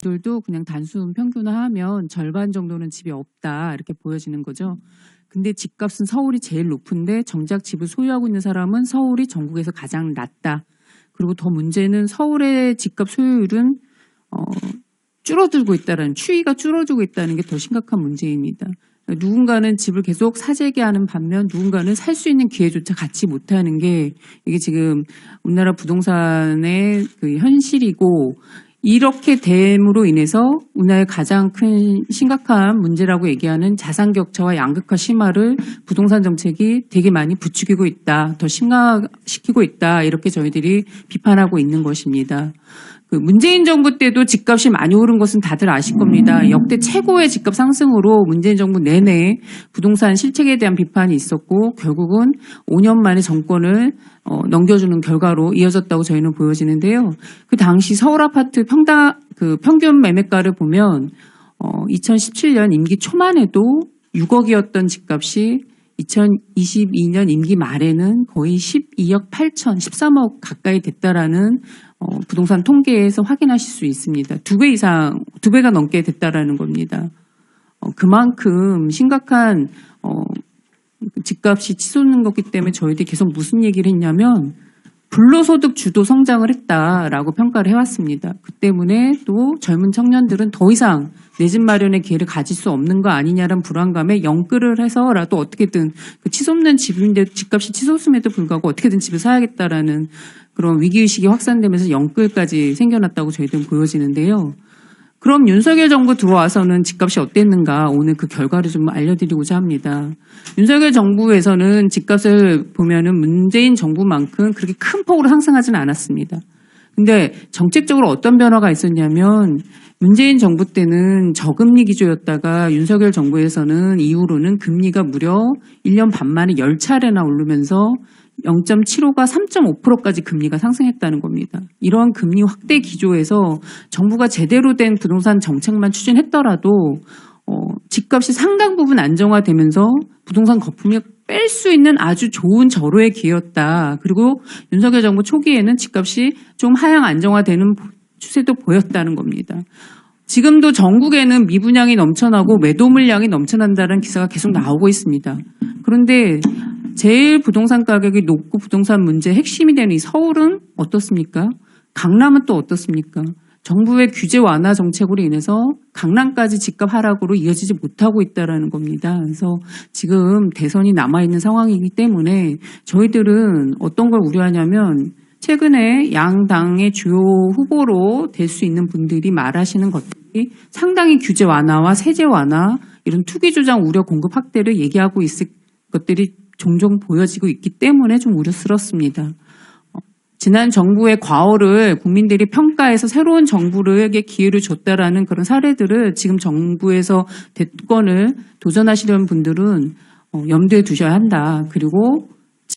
들도 그냥 단순 평균화하면 절반 정도는 집이 없다 이렇게 보여지는 거죠. 근데 집값은 서울이 제일 높은데 정작 집을 소유하고 있는 사람은 서울이 전국에서 가장 낮다. 그리고 더 문제는 서울의 집값 소유율은 줄어들고 있다는, 추이가 줄어들고 있다는 게 더 심각한 문제입니다. 누군가는 집을 계속 사재기 하는 반면 누군가는 살 수 있는 기회조차 갖지 못하는 게 이게 지금 우리나라 부동산의 그 현실이고, 이렇게 됨으로 인해서 우리나라의 가장 큰 심각한 문제라고 얘기하는 자산 격차와 양극화 심화를 부동산 정책이 되게 많이 부추기고 있다, 더 심화시키고 있다, 이렇게 저희들이 비판하고 있는 것입니다. 그 문재인 정부 때도 집값이 많이 오른 것은 다들 아실 겁니다. 역대 최고의 집값 상승으로 문재인 정부 내내 부동산 실책에 대한 비판이 있었고 결국은 5년 만에 정권을 넘겨주는 결과로 이어졌다고 저희는 보여지는데요. 그 당시 서울 아파트 평균 매매가를 보면 2017년 임기 초만 해도 6억이었던 집값이 2022년 임기 말에는 거의 12억 8천, 13억 가까이 됐다라는 부동산 통계에서 확인하실 수 있습니다. 2배 이상, 2배가 넘게 됐다라는 겁니다. 그만큼 심각한 집값이 치솟는 거기 때문에 저희들이 계속 무슨 얘기를 했냐면 불로소득 주도 성장을 했다라고 평가를 해왔습니다. 그 때문에 또 젊은 청년들은 더 이상 내 집 마련의 기회를 가질 수 없는 거 아니냐라는 불안감에 영끌을 해서라도 어떻게든 그 치솟는 집인데 집값이 치솟음에도 불구하고 어떻게든 집을 사야겠다라는 그런 위기의식이 확산되면서 영끌까지 생겨났다고 저희들은 보여지는데요. 그럼 윤석열 정부 들어와서는 집값이 어땠는가, 오늘 그 결과를 좀 알려드리고자 합니다. 윤석열 정부에서는 집값을 보면은 문재인 정부만큼 그렇게 큰 폭으로 상승하지는 않았습니다. 근데 정책적으로 어떤 변화가 있었냐면 문재인 정부 때는 저금리 기조였다가 윤석열 정부에서는 이후로는 금리가 무려 1년 반 만에 10차례나 오르면서 0.75가 3.5%까지 금리가 상승했다는 겁니다. 이러한 금리 확대 기조에서 정부가 제대로 된 부동산 정책만 추진했더라도 집값이 상당 부분 안정화되면서 부동산 거품을 뺄 수 있는 아주 좋은 절호의 기회였다. 그리고 윤석열 정부 초기에는 집값이 좀 하향 안정화되는 추세도 보였다는 겁니다. 지금도 전국에는 미분양이 넘쳐나고 매도 물량이 넘쳐난다는 기사가 계속 나오고 있습니다. 그런데 제일 부동산 가격이 높고 부동산 문제의 핵심이 되는 이 서울은 어떻습니까? 강남은 또 어떻습니까? 정부의 규제 완화 정책으로 인해서 강남까지 집값 하락으로 이어지지 못하고 있다는 겁니다. 그래서 지금 대선이 남아있는 상황이기 때문에 저희들은 어떤 걸 우려하냐면 최근에 양당의 주요 후보로 될 수 있는 분들이 말하시는 것들이 상당히 규제 완화와 세제 완화, 이런 투기 조장 우려 공급 확대를 얘기하고 있을 것들이 종종 보여지고 있기 때문에 좀 우려스럽습니다. 지난 정부의 과오를 국민들이 평가해서 새로운 정부에게 기회를 줬다라는 그런 사례들을 지금 정부에서 대권을 도전하시려는 분들은 염두에 두셔야 한다. 그리고